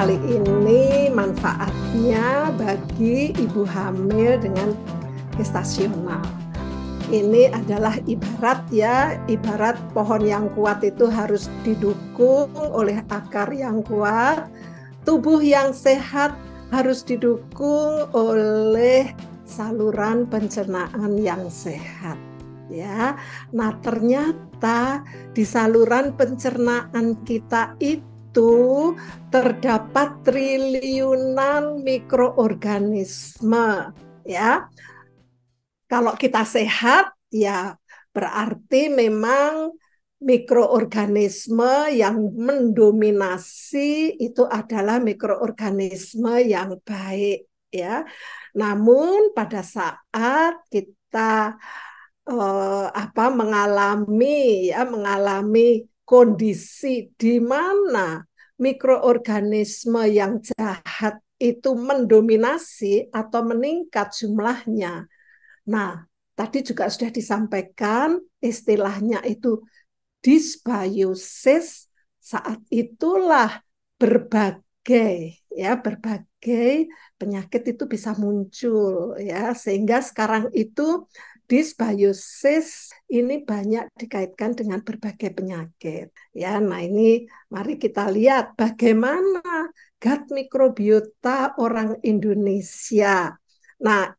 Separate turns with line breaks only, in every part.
kali ini manfaatnya bagi ibu hamil dengan gestasional. Ini adalah ibarat pohon yang kuat itu harus didukung oleh akar yang kuat, tubuh yang sehat harus didukung oleh saluran pencernaan yang sehat. Ya, nah ternyata di saluran pencernaan kita itu terdapat triliunan mikroorganisme. Ya, kalau kita sehat, ya berarti memang mikroorganisme yang mendominasi itu adalah mikroorganisme yang baik, ya. Namun pada saat kita mengalami kondisi di mana mikroorganisme yang jahat itu mendominasi atau meningkat jumlahnya. Nah, tadi juga sudah disampaikan istilahnya itu dysbiosis. Saat itulah berbagai penyakit itu bisa muncul, ya, sehingga sekarang itu dysbiosis ini banyak dikaitkan dengan berbagai penyakit, ya. Nah, ini mari kita lihat bagaimana gut mikrobiota orang Indonesia. Nah,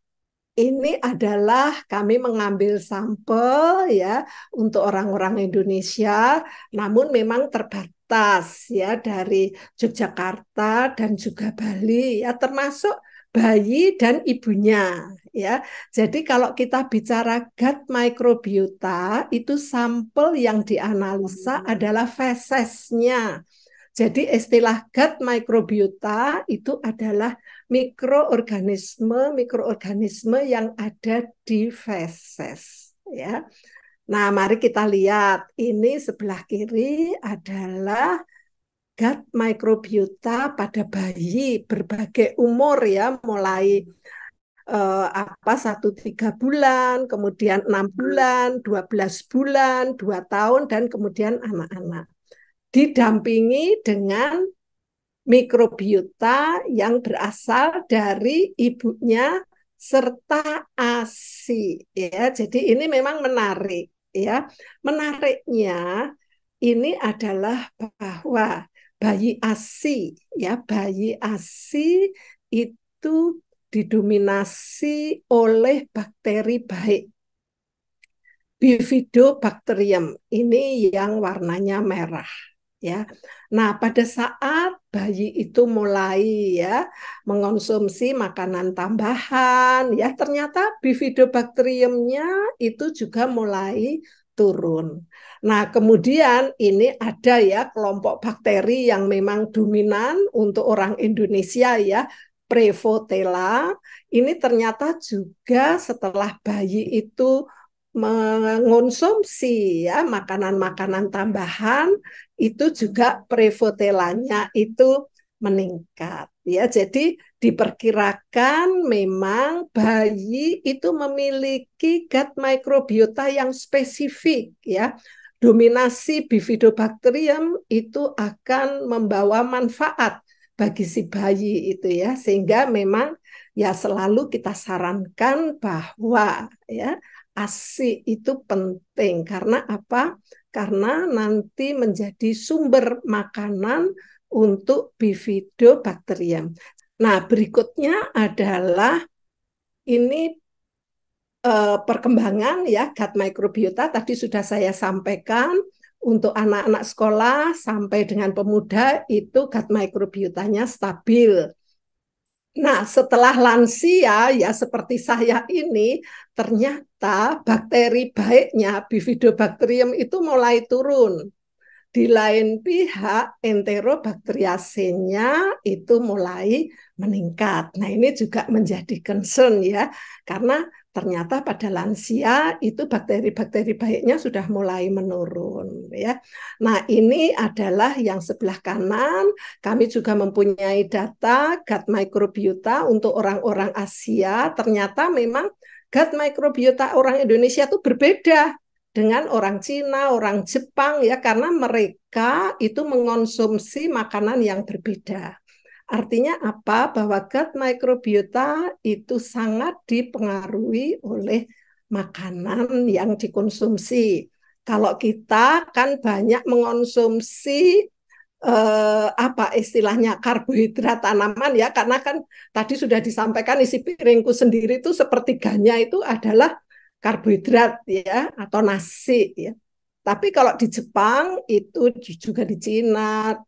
ini adalah kami mengambil sampel, ya, untuk orang-orang Indonesia, namun memang terbatas, ya, dari Yogyakarta dan juga Bali, ya, termasuk bayi dan ibunya, ya. Jadi kalau kita bicara gut microbiota, itu sampel yang dianalisa adalah fesesnya. Jadi istilah gut microbiota itu adalah mikroorganisme yang ada di feses, ya. Nah, mari kita lihat. Ini sebelah kiri adalah gut microbiota pada bayi berbagai umur, ya, mulai 1 3 bulan, kemudian 6 bulan, 12 bulan, 2 tahun, dan kemudian anak-anak. Didampingi dengan mikrobiota yang berasal dari ibunya serta ASI, ya. Jadi ini memang menarik, ya. Menariknya ini adalah bahwa bayi ASI, ya, bayi ASI itu didominasi oleh bakteri baik. Bifidobacterium ini yang warnanya merah, ya. Nah, pada saat bayi itu mulai, ya, mengonsumsi makanan tambahan, ya, ternyata bifidobacteriumnya itu juga mulai turun. Nah, kemudian ini ada, ya, kelompok bakteri yang memang dominan untuk orang Indonesia, ya, Prevotella. Ini ternyata juga setelah bayi itu mengonsumsi, ya, makanan-makanan tambahan, itu juga prevotelanya itu meningkat, ya. Jadi diperkirakan memang bayi itu memiliki gut microbiota yang spesifik, ya. Dominasi bifidobacterium itu akan membawa manfaat bagi si bayi itu, ya, sehingga memang, ya, selalu kita sarankan bahwa, ya, ASI itu penting. Karena apa? Karena nanti menjadi sumber makanan untuk bifidobacterium. Nah, berikutnya adalah ini perkembangan, ya, gut microbiota tadi sudah saya sampaikan. Untuk anak-anak sekolah sampai dengan pemuda itu gut microbiotanya stabil. Nah, setelah lansia, ya, seperti saya ini, ternyata bakteri baiknya Bifidobacterium itu mulai turun. Di lain pihak, Enterobacteriacea itu mulai meningkat. Nah, ini juga menjadi concern, ya, karena ternyata pada lansia itu bakteri-bakteri baiknya sudah mulai menurun, ya. Nah, ini adalah yang sebelah kanan. Kami juga mempunyai data gut microbiota untuk orang-orang Asia. Ternyata memang gut microbiota orang Indonesia itu berbeda dengan orang Cina, orang Jepang, ya, karena mereka itu mengonsumsi makanan yang berbeda. Artinya apa? Bahwa gut microbiota itu sangat dipengaruhi oleh makanan yang dikonsumsi. Kalau kita kan banyak mengonsumsi apa istilahnya karbohidrat tanaman ya, karena kan tadi sudah disampaikan isi piringku sendiri itu sepertiganya itu adalah karbohidrat ya atau nasi ya. Tapi kalau di Jepang itu juga di Cina,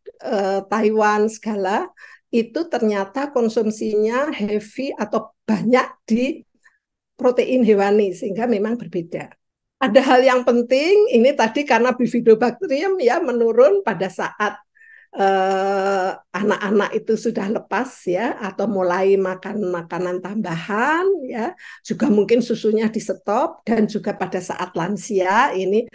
Taiwan segala itu ternyata konsumsinya heavy atau banyak di protein hewani sehingga memang berbeda. Ada hal yang penting ini tadi karena bifidobakterium ya menurun pada saat anak-anak itu sudah lepas ya atau mulai makan makanan tambahan ya, juga mungkin susunya di stop dan juga pada saat lansia ini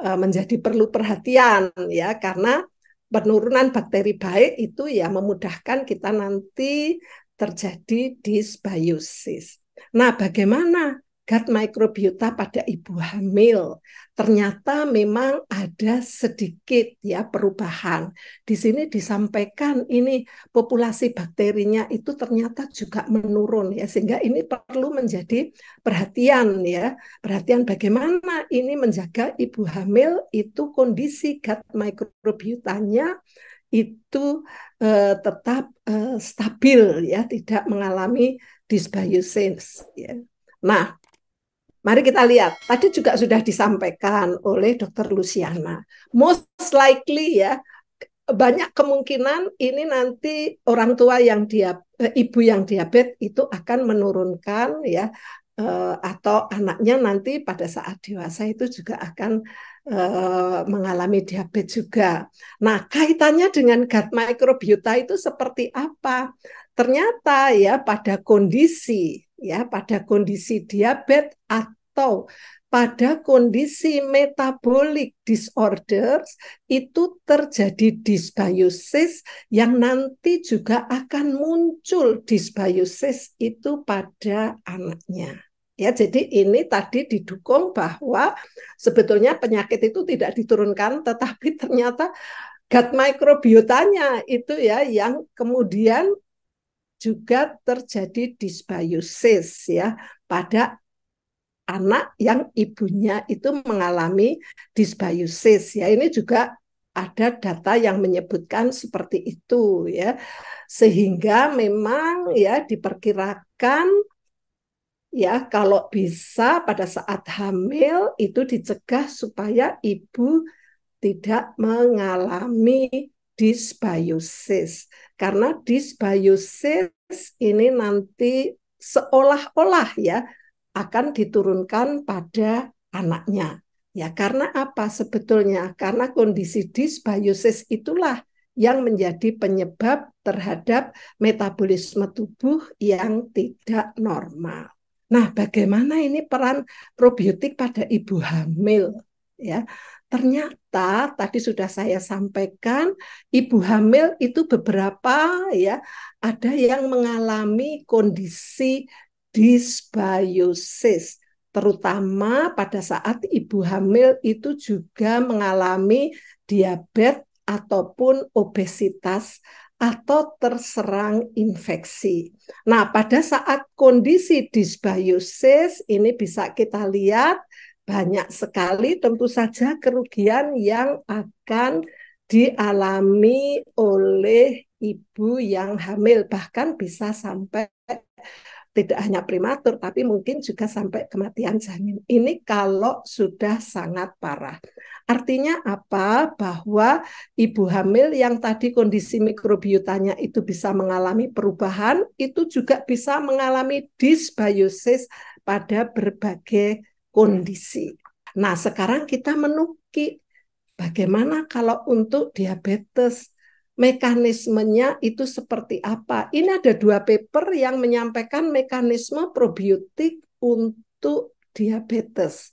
menjadi perlu perhatian ya karena penurunan bakteri baik itu ya memudahkan kita nanti terjadi dysbiosis. Nah, bagaimana gut microbiota pada ibu hamil? Ternyata memang ada sedikit ya perubahan. Di sini disampaikan ini populasi bakterinya itu ternyata juga menurun ya sehingga ini perlu menjadi perhatian ya. Perhatian bagaimana ini menjaga ibu hamil itu kondisi gut microbiotanya itu tetap stabil ya, tidak mengalami dysbiosis ya. Nah, mari kita lihat. Tadi juga sudah disampaikan oleh Dr. Luciana. Most likely ya, banyak kemungkinan ini nanti orang tua yang ibu yang diabetes itu akan menurunkan ya atau anaknya nanti pada saat dewasa itu juga akan mengalami diabetes juga. Nah, kaitannya dengan gut microbiota itu seperti apa? Ternyata pada kondisi diabetes atau pada kondisi metabolic disorders itu terjadi dysbiosis yang nanti juga akan muncul dysbiosis itu pada anaknya. Ya, jadi ini tadi didukung bahwa sebetulnya penyakit itu tidak diturunkan, tetapi ternyata gut microbiotanya itu ya yang kemudian juga terjadi dysbiosis ya pada anak yang ibunya itu mengalami dysbiosis ya. Ini juga ada data yang menyebutkan seperti itu ya. Sehingga memang ya diperkirakan ya kalau bisa pada saat hamil itu dicegah supaya ibu tidak mengalami dysbiosis. Karena dysbiosis ini nanti seolah-olah ya akan diturunkan pada anaknya. Ya, karena apa sebetulnya? Karena kondisi dysbiosis itulah yang menjadi penyebab terhadap metabolisme tubuh yang tidak normal. Nah, bagaimana ini peran probiotik pada ibu hamil? Ya, ternyata tadi sudah saya sampaikan, ibu hamil itu beberapa ya ada yang mengalami kondisi dysbiosis, terutama pada saat ibu hamil itu juga mengalami diabetes ataupun obesitas atau terserang infeksi. Nah, pada saat kondisi dysbiosis ini bisa kita lihat banyak sekali tentu saja kerugian yang akan dialami oleh ibu yang hamil, bahkan bisa sampai tidak hanya prematur, tapi mungkin juga sampai kematian janin. Ini kalau sudah sangat parah. Artinya apa? Bahwa ibu hamil yang tadi kondisi mikrobiotanya itu bisa mengalami perubahan, itu juga bisa mengalami dysbiosis pada berbagai kondisi. Nah, sekarang kita menukik bagaimana kalau untuk diabetes mekanismenya itu seperti apa. Ini ada 2 paper yang menyampaikan mekanisme probiotik untuk diabetes.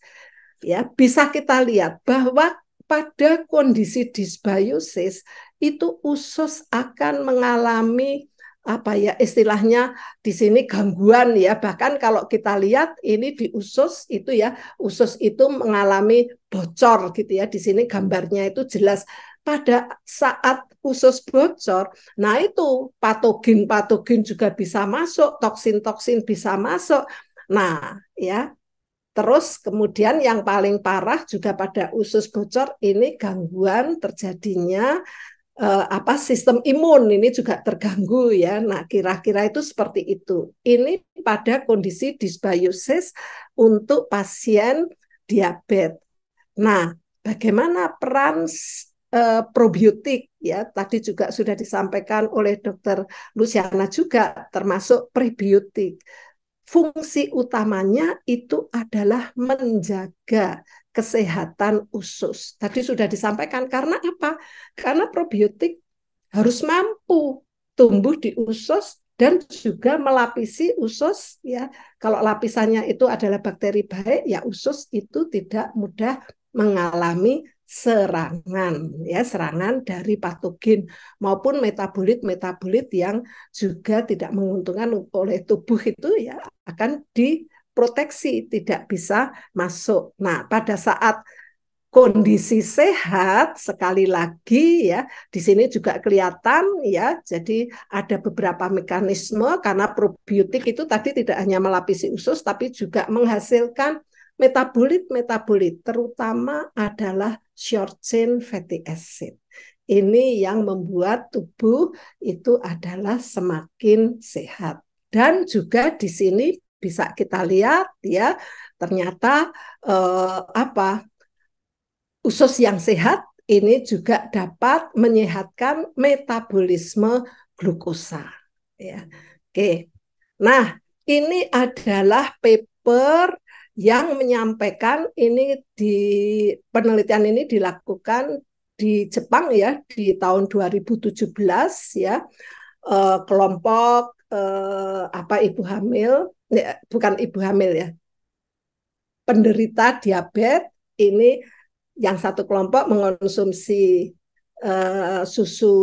Ya, bisa kita lihat bahwa pada kondisi dysbiosis itu usus akan mengalami apa ya istilahnya di sini gangguan ya, bahkan kalau kita lihat ini di usus itu ya, usus itu mengalami bocor gitu ya, di sini gambarnya itu jelas pada saat usus bocor, nah itu patogen-patogen juga bisa masuk, toksin-toksin bisa masuk. Nah, ya, terus kemudian yang paling parah juga pada usus bocor ini gangguan terjadinya sistem imun ini juga terganggu ya. Nah, kira-kira itu seperti itu. Ini pada kondisi dysbiosis untuk pasien diabetes. Nah, bagaimana peran probiotik ya? Tadi juga sudah disampaikan oleh Dokter Luciana juga termasuk prebiotik. Fungsi utamanya itu adalah menjaga kesehatan usus. Tadi sudah disampaikan karena apa? Karena probiotik harus mampu tumbuh di usus dan juga melapisi usus ya. Kalau lapisannya itu adalah bakteri baik, ya usus itu tidak mudah mengalami serangan ya, serangan dari patogen maupun metabolit-metabolit yang juga tidak menguntungkan oleh tubuh itu ya akan diproteksi, tidak bisa masuk. Nah, pada saat kondisi sehat sekali lagi ya di sini juga kelihatan ya, jadi ada beberapa mekanisme karena probiotik itu tadi tidak hanya melapisi usus tapi juga menghasilkan metabolit-metabolit terutama adalah short chain fatty acid. Ini yang membuat tubuh itu adalah semakin sehat. Dan juga di sini bisa kita lihat ya ternyata usus yang sehat ini juga dapat menyehatkan metabolisme glukosa. Ya. Oke. Nah, ini adalah paper yang menyampaikan ini di penelitian ini dilakukan di Jepang ya di tahun 2017 ya. Kelompok ibu hamil ya, bukan ibu hamil ya, penderita diabetes ini yang satu kelompok mengonsumsi susu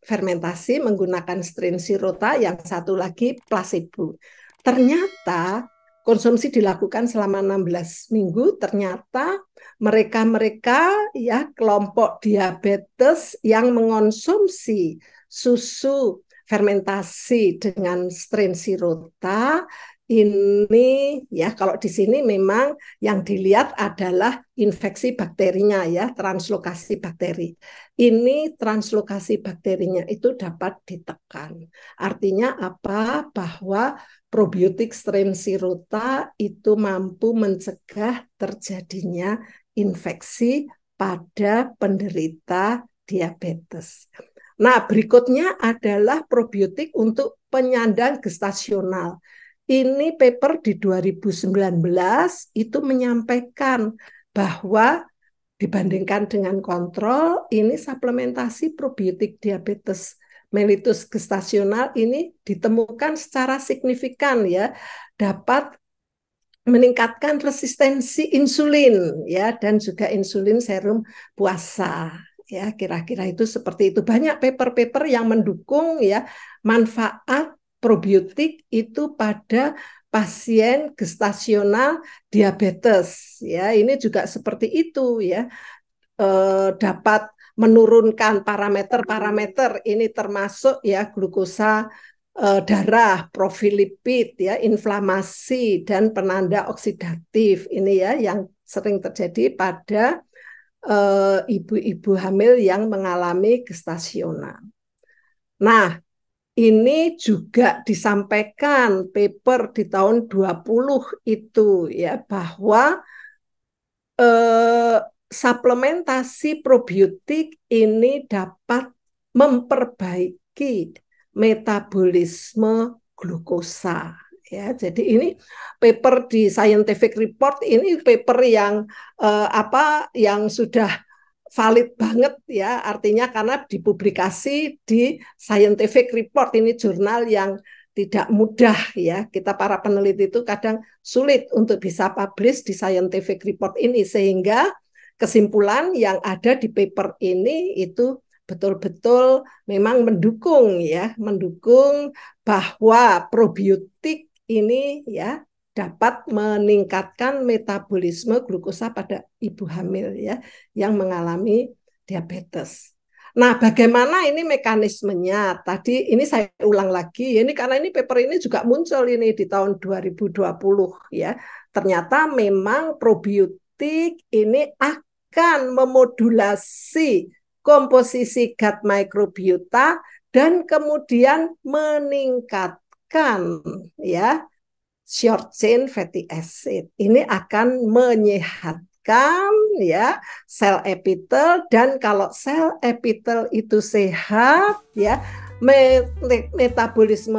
fermentasi menggunakan strain sirota, yang satu lagi placebo. Ternyata konsumsi dilakukan selama 16 minggu, ternyata mereka-mereka ya kelompok diabetes yang mengonsumsi susu fermentasi dengan strain sirota ini ya kalau di sini memang yang dilihat adalah infeksi bakterinya ya, translokasi bakteri. Ini translokasi bakterinya itu dapat ditekan. Artinya apa? Bahwa probiotik strain sirota itu mampu mencegah terjadinya infeksi pada penderita diabetes. Nah, berikutnya adalah probiotik untuk penyandang gestasional. Ini paper di 2019 itu menyampaikan bahwa dibandingkan dengan kontrol, ini suplementasi probiotik diabetes mellitus gestasional ini ditemukan secara signifikan ya, dapat meningkatkan resistensi insulin ya dan juga insulin serum puasa ya, kira-kira itu seperti itu. Banyak paper-paper yang mendukung ya manfaat probiotik itu pada pasien gestasional diabetes ya. Ini juga seperti itu ya, dapat menurunkan parameter-parameter ini termasuk ya glukosa darah, profil lipid ya, inflamasi dan penanda oksidatif ini ya yang sering terjadi pada ibu-ibu hamil yang mengalami gestasional. Nah, ini juga disampaikan paper di tahun 20 itu ya bahwa suplementasi probiotik ini dapat memperbaiki metabolisme glukosa. Ya, jadi ini paper di Scientific Report ini paper yang yang sudah valid banget ya, artinya karena dipublikasi di Scientific Report, ini jurnal yang tidak mudah ya, kita para peneliti itu kadang sulit untuk bisa publish di Scientific Report ini, sehingga kesimpulan yang ada di paper ini itu betul-betul memang mendukung ya, mendukung bahwa probiotik ini ya dapat meningkatkan metabolisme glukosa pada ibu hamil ya yang mengalami diabetes. Nah, bagaimana ini mekanismenya? Tadi ini saya ulang lagi, ini karena ini paper ini juga muncul ini di tahun 2020 ya. Ternyata memang probiotik ini akan memodulasi komposisi gut microbiota dan kemudian meningkatkan ya short chain fatty acid. Ini akan menyehatkan ya sel epitel, dan kalau sel epitel itu sehat ya, metabolisme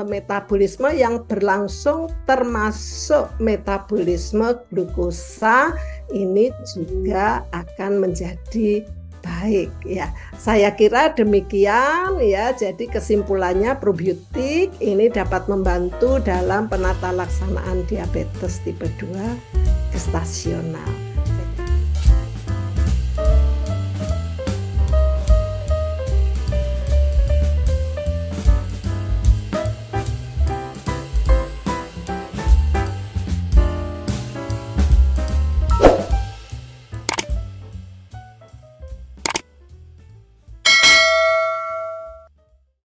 yang berlangsung termasuk metabolisme glukosa ini juga akan menjadi baik ya. Saya kira demikian ya. Jadi kesimpulannya probiotik ini dapat membantu dalam penata laksanaan diabetes tipe 2 gestasional.